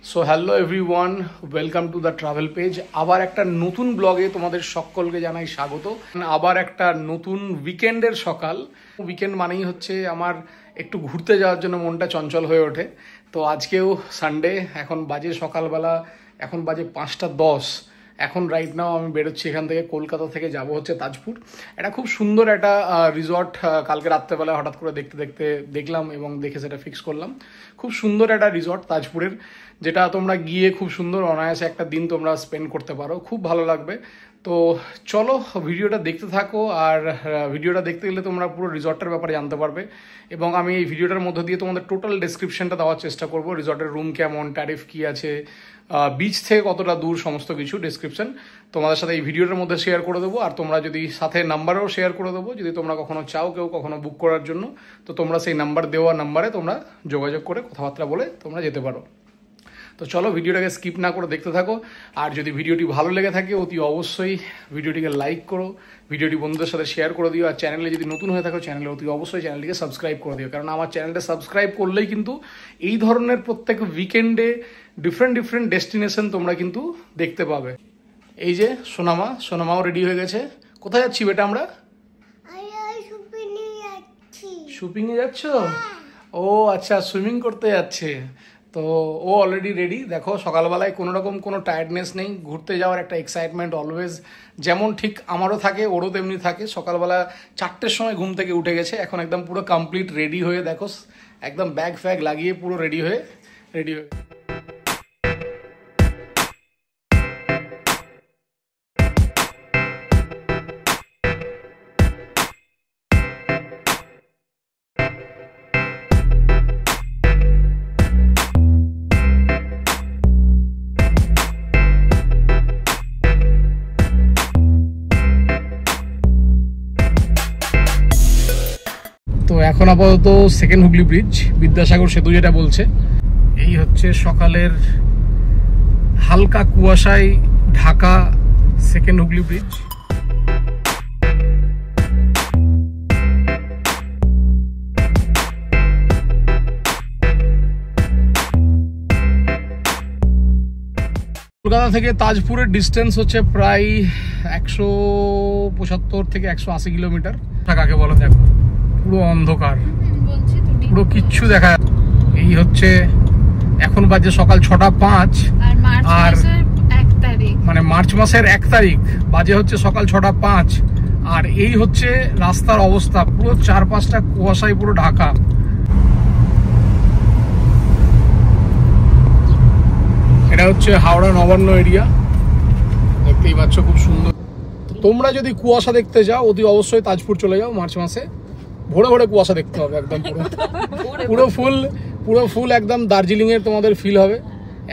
So hello everyone, welcome to the travel page. আবার একটা নতুন ব্লগে তোমাদের সকলকে জানাই স্বাগত। আবার একটা নতুন উইকেন্ডের সকাল। উইকেন্ড মানেই হচ্ছে আমার একটু ঘুরতে যাওয়ার জন্য মনটা চঞ্চল হয়ে ওঠে। তো আজকেও সানডে, এখন বাজে সকালবেলা, এখন বাজে 5:10। এখন রাইট নাও আমি বেরোচ্ছি এখান থেকে, কলকাতা থেকে যাব হচ্ছে তাজপুর। এটা খুব সুন্দর একটা রিসর্ট কালকে রাত্রেবেলা হঠাৎ করে দেখতে দেখতে দেখলাম এবং দেখে সেটা ফিক্স করলাম। খুব সুন্দর একটা রিসর্ট তাজপুরের, যেটা তোমরা গিয়ে খুব সুন্দর অনায়াসে একটা দিন তোমরা স্পেন্ড করতে পারো, খুব ভালো লাগবে। তো চলো ভিডিওটা দেখতে থাকো, আর ভিডিওটা দেখতে গেলে তোমরা পুরো রিসর্টের ব্যাপারে জানতে পারবে এবং আমি এই ভিডিওটার মধ্যে দিয়ে তোমাদের টোটাল ডেসক্রিপশনটা দেওয়ার চেষ্টা করবো। রিসর্টের রুম কেমন, ট্যারিফ কী আছে, বিচ থেকে কতটা দূর, সমস্ত কিছু ডেসক্রিপশন তোমাদের সাথে এই ভিডিওটার মধ্যে শেয়ার করে দেবো। আর তোমরা যদি সাথে নাম্বারও শেয়ার করে দেবো, যদি তোমরা কখনো চাও কেউ কখনো বুক করার জন্য, তো তোমরা সেই নাম্বার দেওয়া নাম্বারে তোমরা যোগাযোগ করে কথাবার্তা বলে তোমরা যেতে পারো। তো চলো ভিডিওটাকে স্কিপ না করে দেখতে থাকো। আর যদি ভিডিওটি ভালো লেগে থাকে অতি অবশ্যই ভিডিওটিকে লাইক করো, ভিডিওটি বন্ধুদের সাথে শেয়ার করে দিও। আর চ্যানেলে যদি নতুন হয়ে থাকো চ্যানেলে অতি অবশ্যই চ্যানেলটিকে সাবস্ক্রাইব করে দিও, কারণ আমার চ্যানেলটা সাবস্ক্রাইব করলেই কিন্তু এই ধরনের প্রত্যেক উইকেন্ডে ডিফারেন্ট ডেস্টিনেশন তোমরা কিন্তু দেখতে পাবে। এই যে সোনামাও রেডি হয়ে গেছে। কোথায় যাচ্ছি বেটা আমরা? শুপিংয়ে যাচ্ছ? ও আচ্ছা, সুইমিং করতে যাচ্ছে। তো ও অলরেডি রেডি। দেখো সকালবেলায় কোনো রকম কোনো টায়ার্ডনেস নেই, ঘুরতে যাওয়ার একটা এক্সাইটমেন্ট অলওয়েজ যেমন ঠিক আমারও থাকে, ওরও তেমনি থাকে। সকালবেলা 4টের সময় ঘুম থেকে উঠে গেছে, এখন একদম পুরো কমপ্লিট রেডি হয়ে, দেখো একদম ব্যাগ ফ্যাগ লাগিয়ে পুরো রেডি হয়ে। তো এখন আপাতত সেকেন্ড হুগলি ব্রিজ, বিদ্যাসাগর সেতু যেটা বলছে, এই হচ্ছে সকালের হালকা কুয়াশায় ঢাকা সেকেন্ড হুগলি ব্রিজ। কলকাতা থেকে তাজপুরের ডিস্টেন্স হচ্ছে প্রায় 175 থেকে 180 কিলোমিটার। কাকে বলো, দেখো পুরো অন্ধকার, পুরো কিচ্ছু দেখা। এই হচ্ছে এখন বাজে সকাল 6:05, আর মানে মার্চ মাসের 1 তারিখ, বাজে হচ্ছে সকাল 6:05। আর এই হচ্ছে রাস্তার অবস্থা, পুরো চারপাশটা কুয়াশায় পুরো ঢাকা। এটা হচ্ছে হাওড়া নবান্ন এরিয়া, দেখতেই পাচ্ছ খুব সুন্দর। তোমরা যদি কুয়াশা দেখতে যাও অতি অবশ্যই তাজপুর চলে যাও। মার্চ মাসে ভোরে ভোরে কুয়াশা দেখতে হবে, একদম পুরো ফুল একদম দার্জিলিং এর তোমাদের ফিল হবে।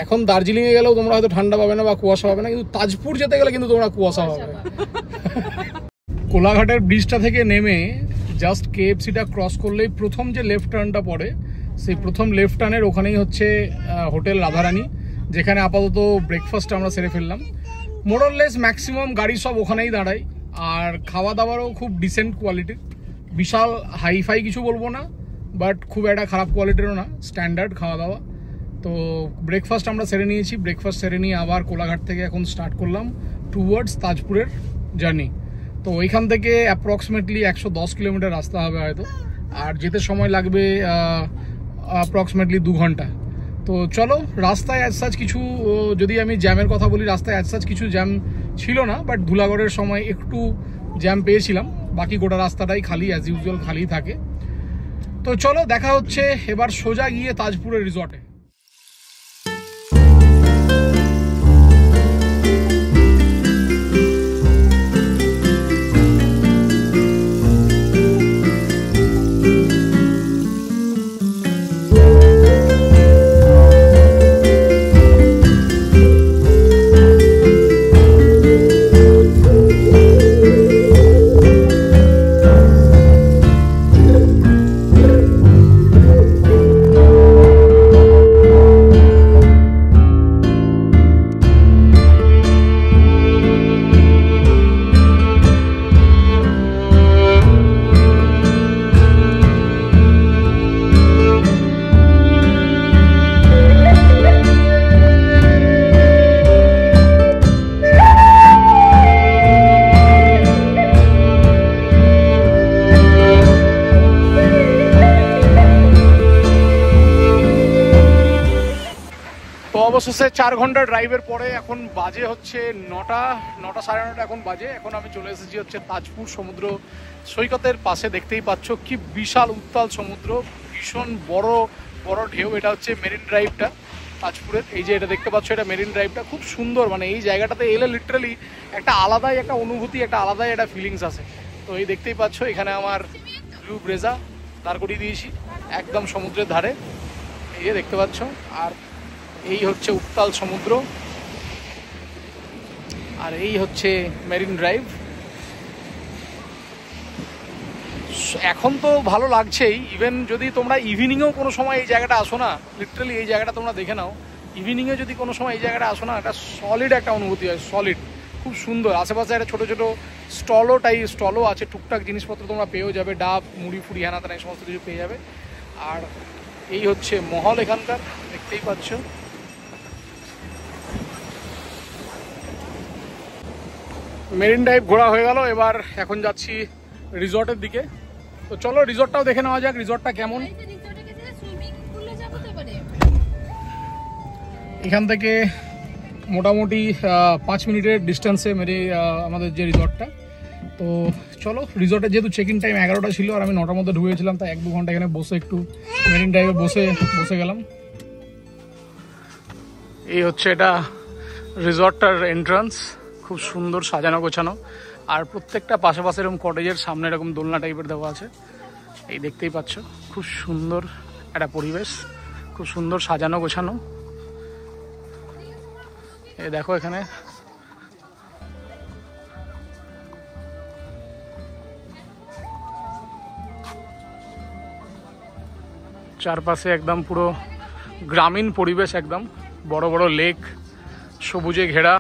এখন দার্জিলিং এ গেলেও তোমরা হয়তো ঠান্ডা পাবে না বা কুয়াশা পাবে না, কিন্তু তাজপুর যেতে গেলে কিন্তু তোমরা কুয়াশা পাবে। কোলাঘাটের ব্রিজটা থেকে নেমে জাস্ট কেএফসিটা ক্রস করলেই প্রথম যে লেফট টার্নটা পড়ে, সেই প্রথম লেফট টার্নের ওখানেই হচ্ছে হোটেল রাধারানী, যেখানে আপাতত ব্রেকফাস্ট আমরা সেরে ফেললাম। মোরলেস ম্যাক্সিমাম গাড়ি সব ওখানেই দাঁড়ায়, আর খাওয়া দাওয়ারও খুব ডিসেন্ট কোয়ালিটির। বিশাল হাইফাই কিছু বলবো না, বাট খুব একটা খারাপ কোয়ালিটিরও না, স্ট্যান্ডার্ড খাওয়া দাওয়া। তো ব্রেকফাস্ট আমরা সেরে নিয়েছি, ব্রেকফাস্ট সেরে নিয়ে আবার কোলাঘাট থেকে এখন স্টার্ট করলাম টুয়ার্ডস তাজপুরের জার্নি। তো ওইখান থেকে অ্যাপ্রক্সিমেটলি 110 কিলোমিটার রাস্তা হবে হয়তো, আর যেতে সময় লাগবে অ্যাপ্রক্সিমেটলি 2 ঘন্টা। তো চলো, রাস্তায় অ্যাজ সাচ কিছু, যদি আমি জ্যামের কথা বলি, রাস্তায় অ্যাজ সাচ কিছু জ্যাম ছিল না, বাট ধুলাগড়ের সময় একটু জ্যাম পেয়েছিলাম। বাকি গোটা রাস্তাটাই খালি, অ্যাজ ইউজুয়াল খালি থাকে। তো চলো দেখা হচ্ছে এবার সোজা গিয়ে তাজপুরের রিসর্টে। অবশেষে 4 ঘন্টা ড্রাইভের পরে এখন বাজে হচ্ছে 9টা 9:30 এখন বাজে। এখন আমি চলে এসেছি হচ্ছে তাজপুর সমুদ্র সৈকতের পাশে। দেখতেই পাচ্ছ কি বিশাল উত্তাল সমুদ্র, ভীষণ বড় বড় ঢেউ। এটা হচ্ছে মেরিন ড্রাইভটা তাজপুরের। এই যে এটা দেখতে পাচ্ছ, এটা মেরিন ড্রাইভটা খুব সুন্দর। মানে এই জায়গাটাতে এলে লিটারালি একটা আলাদাই একটা অনুভূতি, একটা আলাদাই একটা ফিলিংস আছে। তো এই দেখতেই পাচ্ছ এখানে আমার ব্লু ব্রেজা দাঁড় করিয়ে দিয়েছি একদম সমুদ্রের ধারে, এই যে দেখতে পাচ্ছ। আর এই হচ্ছে উত্তাল সমুদ্র, আর এই হচ্ছে মেরিন ড্রাইভ। এখন তো ভালো লাগছেই, ইভেন যদি তোমরা ইভিনিংয়েও কোনো সময় এই জায়গাটা আসো না, লিটারালি এই জায়গাটা তোমরা দেখে নাও, ইভিনিংয়ে যদি কোনো সময় এই জায়গাটা আসো না, একটা সলিড একটা অনুভূতি হয়, সলিড খুব সুন্দর। আশেপাশে একটা ছোটো ছোটো স্টলও আছে, টুকটাক জিনিসপত্র তোমরা পেয়েও যাবে, ডাব মুড়ি ফুড়ি হ্যানা তানা এই সমস্ত কিছু পেয়ে যাবে। আর এই হচ্ছে মহল এখানকার, দেখতেই পাচ্ছ। মেরিন ড্রাইভ ঘোরা হয়ে গেল, এবার এখন যাচ্ছি রিসর্টের দিকে। তো চলো রিসর্টটাও দেখে নেওয়া যাক, রিসর্টটা কেমন। এখান থেকে মোটামুটি 5 মিনিটের ডিস্টেন্সে আমাদের যে রিসর্টটা। তো চলো রিসর্টে, যেহেতু চেক ইন টাইম 11টা ছিল আর আমি 9টার মধ্যে ঢুকেছিলাম, তাই 1-2 ঘন্টা এখানে বসে একটু মেরিন ড্রাইভে বসে গেলাম। এই হচ্ছে এটা রিসর্টটার এন্ট্রান্স, খুব সুন্দর সাজানো গোছানো। আর প্রত্যেকটা পাশে এরকম কটেজের সামনে এরকম দোলনা টাইপের দেওয়া আছে, এই দেখতেই পাচ্ছ। খুব সুন্দর একটা পরিবেশ, খুব সুন্দর সাজানো গোছানো। এই দেখো এখানে চারপাশে একদম পুরো গ্রামীণ পরিবেশ, একদম বড় বড় লেক, সবুজে ঘেরা।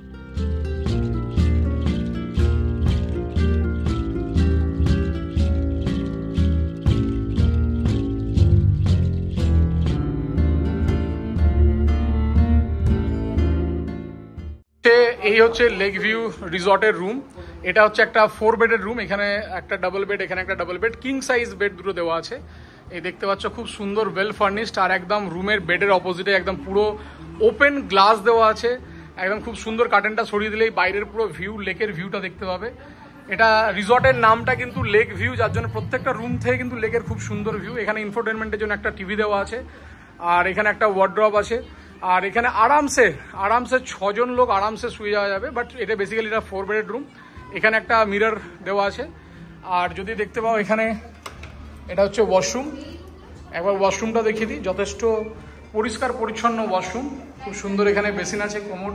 এই হচ্ছে লেক ভিউ রিসর্টের রুম। এটা হচ্ছে একটা 4 বেডের রুম, এখানে একটা ডাবল বেড, এখানে একটা double bed, king size bed দুটো দেওয়া আছে। এই দেখতে পাচ্ছ খুব সুন্দর ওয়েল ফার্নিশড। আর একদম রুমের বেডের অপোজিটে একদম পুরো ওপেন গ্লাস দেওয়া আছে, একদম খুব সুন্দর। কার্টেনটা সরিয়ে দিলেই বাইরের পুরো ভিউ, লেকের ভিউটা দেখতে পাবে। এটা রিসর্টের নামটা কিন্তু লেক ভিউ, যার জন্য প্রত্যেকটা রুম থেকে কিন্তু লেকের খুব সুন্দর ভিউ। এখানে ইনফোটেনমেন্টের জন্য একটা টিভি দেওয়া আছে, আর এখানে একটা ওয়ার্ড্রপ আছে। আর এখানে আরামসে 6 জন লোক আরামসে শুয়ে যাওয়া যাবে। বাট এটা বেসিক্যালি এটা 4 বেডের রুম। এখানে একটা মিরর দেওয়া আছে। আর যদি দেখতে পাও এখানে এটা হচ্ছে ওয়াশরুম, একবার ওয়াশরুমটা দেখিয়ে দিই। যথেষ্ট পরিষ্কার পরিচ্ছন্ন ওয়াশরুম, খুব সুন্দর। এখানে বেসিন আছে, কোমোড,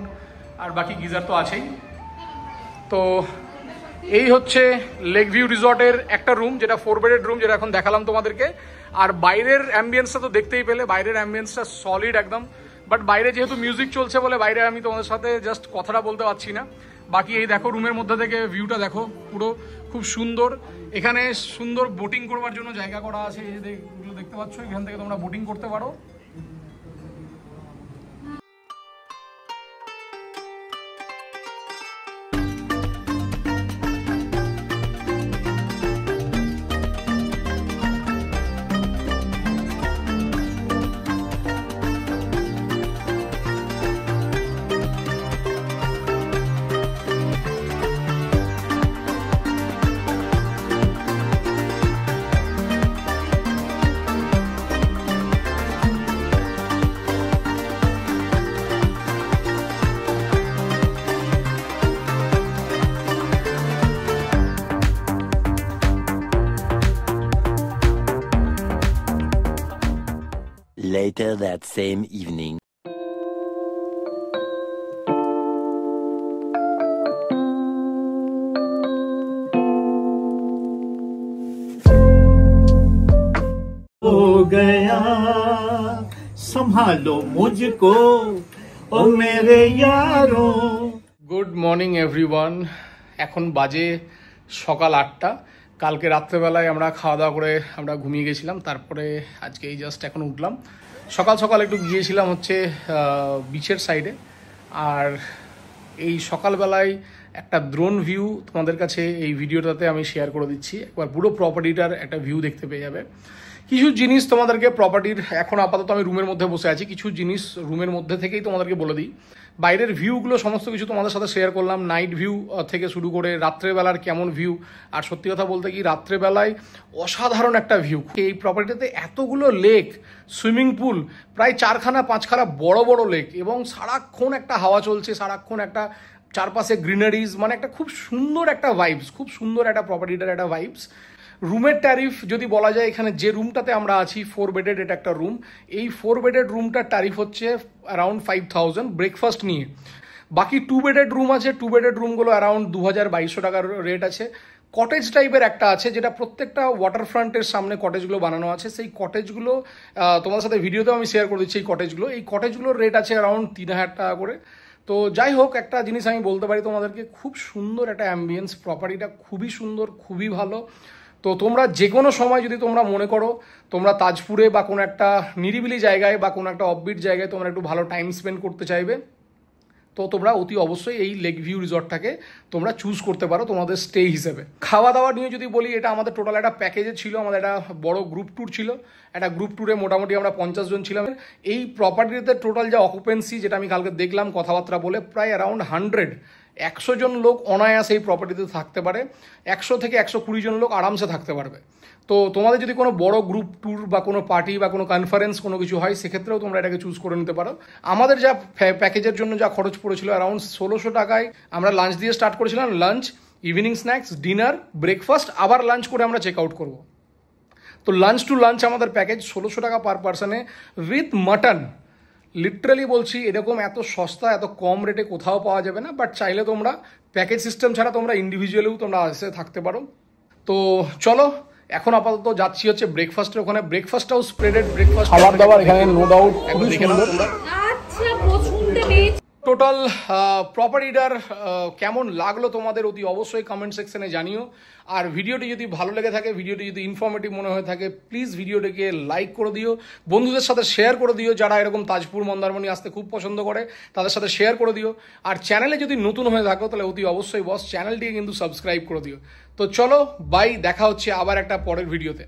আর বাকি গিজার তো আছেই। তো এই হচ্ছে লেক ভিউ রিসর্টের একটা রুম, যেটা 4 বেডের রুম, যেটা এখন দেখালাম তোমাদেরকে। আর বাইরের অ্যাম্বিয়েন্সটা তো দেখতেই পেলে, বাইরের অ্যাম্বিয়েন্সটা সলিড একদম। বাট বাইরে যেহেতু মিউজিক চলছে বলে বাইরে আমি তোমাদের সাথে জাস্ট কথাটা বলতে পারছি না। বাকি এই দেখো রুমের মধ্যে থেকে ভিউটা দেখো, পুরো খুব সুন্দর। এখানে সুন্দর বোটিং করবার জন্য জায়গা করা আছে, এই যে দেখতে পাচ্ছ, এখান থেকে তোমরা বোটিং করতে পারো। Later that same evening. हो गया संभालो मुझको ओ मेरे यारों। Good morning everyone. এখন বাজে সকাল 8টা। কালকে রাত্রেবেলায় আমরা খাওয়া দাওয়া করে আমরা ঘুমিয়ে গেছিলাম, তারপরে আজকে এই জাস্ট এখন উঠলাম। সকাল সকাল একটু গিয়েছিলাম হচ্ছে বিচের সাইডে। আর এই সকালবেলায় একটা ড্রোন ভিউ তোমাদের কাছে এই ভিডিওটাতে আমি শেয়ার করে দিচ্ছি। একবার পুরো প্রপার্টিটার একটা ভিউ দেখতে পেয়ে যাবে। কিছু জিনিস তোমাদেরকে প্রপার্টির, এখন আপাতত আমি রুমের মধ্যে বসে আছি, কিছু জিনিস রুমের মধ্যে থেকেই তোমাদেরকে বলে দিই। বাইরের ভিউগুলো সমস্ত কিছু তোমাদের সাথে শেয়ার করলাম, নাইট ভিউ থেকে শুরু করে রাত্রেবেলার কেমন ভিউ। আর সত্যি কথা বলতে কি, রাত্রেবেলায় অসাধারণ একটা ভিউ। এই প্রপার্টিতে এতগুলো লেক, সুইমিং পুল, প্রায় 4-5খানা বড় বড় লেক, এবং সারাক্ষণ একটা হাওয়া চলছে, সারাক্ষণ একটা চারপাশে গ্রিনারিজ, মানে একটা খুব সুন্দর একটা ভাইবস, খুব সুন্দর একটা প্রপার্টিটার একটা ভাইবস। রুমের ট্যারিফ যদি বলা যায়, এখানে যে রুমটাতে আমরা আছি 4 বেডেড, এটা একটা রুম, এই 4 বেডেড রুমটার ট্যারিফ হচ্ছে অ্যারাউন্ড 5000 ব্রেকফাস্ট নিয়ে। বাকি 2 বেডেড রুম আছে, 2 বেডেড রুমগুলো অ্যারাউন্ড 2200 টাকার রেট আছে। কটেজ টাইপের একটা আছে, যেটা প্রত্যেকটা ওয়াটার ফ্রন্টের সামনে কটেজগুলো বানানো আছে। সেই কটেজগুলো তোমাদের সাথে ভিডিওতেও আমি শেয়ার করে দিচ্ছি। এই কটেজগুলোর রেট আছে অ্যারাউন্ড 3000 টাকা করে। তো যাই হোক, একটা জিনিস আমি বলতে পারি তোমাদেরকে, খুব সুন্দর একটা অ্যাম্বিয়েন্স, প্রপার্টিটা খুবই সুন্দর, খুবই ভালো। তো তোমরা যে কোনো সময় যদি তোমরা মনে করো তোমরা তাজপুরে বা কোনো একটা নিরিবিলি জায়গায় বা কোনো একটা অফবিট জায়গায় তোমরা একটু ভালো টাইম স্পেন্ড করতে চাইবে, তো তোমরা অতি অবশ্যই এই লেক ভিউ রিসর্টটাকে তোমরা চুজ করতে পারো তোমাদের স্টে হিসেবে। খাওয়া দাওয়া নিয়ে যদি বলি, এটা আমাদের টোটাল একটা প্যাকেজে ছিল, আমাদের একটা বড় গ্রুপ ট্যুর ছিল। একটা গ্রুপ ট্যুরে মোটামুটি আমরা 50 জন ছিলাম। এই প্রপার্টিতে টোটাল যা অকুপেন্সি, যেটা আমি কালকে দেখলাম কথাবার্তা বলে, প্রায় অ্যারাউন্ড 100 জন লোক অনায়াসে এই প্রপার্টিতে থাকতে পারে। 100 থেকে 120 জন লোক আরামসে থাকতে পারবে। তো তোমাদের যদি কোনো বড় গ্রুপ ট্যুর বা কোনো পার্টি বা কোনো কনফারেন্স কোনো কিছু হয়, সেক্ষেত্রেও তোমরা এটাকে চুজ করে নিতে পারো। আমাদের যা প্যাকেজের জন্য যা খরচ পড়েছিল অ্যারাউন্ড 1600 টাকায় আমরা লাঞ্চ দিয়ে স্টার্ট করেছিলাম। Lunch, evening snacks, dinner, breakfast, আবার লাঞ্চ করে আমরা চেক আউট করবো। তো লাঞ্চ টু লাঞ্চ আমাদের প্যাকেজ 1600 টাকা পার পার্সনে উইথ মাটন। লিটারালি বলছি, এরকম এত সস্তা, এত কম রেটে কোথাও পাওয়া যাবে না। বাট চাইলে তোমরা প্যাকেজ সিস্টেম ছাড়া তোমরা ইন্ডিভিজুয়ালিও তোমরা এসে থাকতে পারো। তো চলো, এখন আপাতত যাচ্ছি হচ্ছে ব্রেকফাস্টের ওখানে। ব্রেকফাস্টটাও স্প্রেডেড ব্রেকফাস্ট, খাবার দাবার এখানে নো ডাউট খুবই সুন্দর। টোটাল প্রপার্টিটার কেমন লাগলো তোমাদের অতি অবশ্যই কমেন্ট সেকশনে জানিও। আর ভিডিওটি যদি ভালো লেগে থাকে, ভিডিওটি যদি ইনফরমেটিভ মনে হয়ে থাকে, প্লিজ ভিডিওটিকে লাইক করে দিও, বন্ধুদের সাথে শেয়ার করে দিও, যারা এরকম তাজপুর মন্দারমণি আসতে খুব পছন্দ করে তাদের সাথে শেয়ার করে দিও। আর চ্যানেলে যদি নতুন হয়ে থাকো তাহলে অতি অবশ্যই বস চ্যানেলটিকে কিন্তু সাবস্ক্রাইব করে দিও। তো চলো, বাই, দেখা হচ্ছে আবার একটা পরের ভিডিওতে।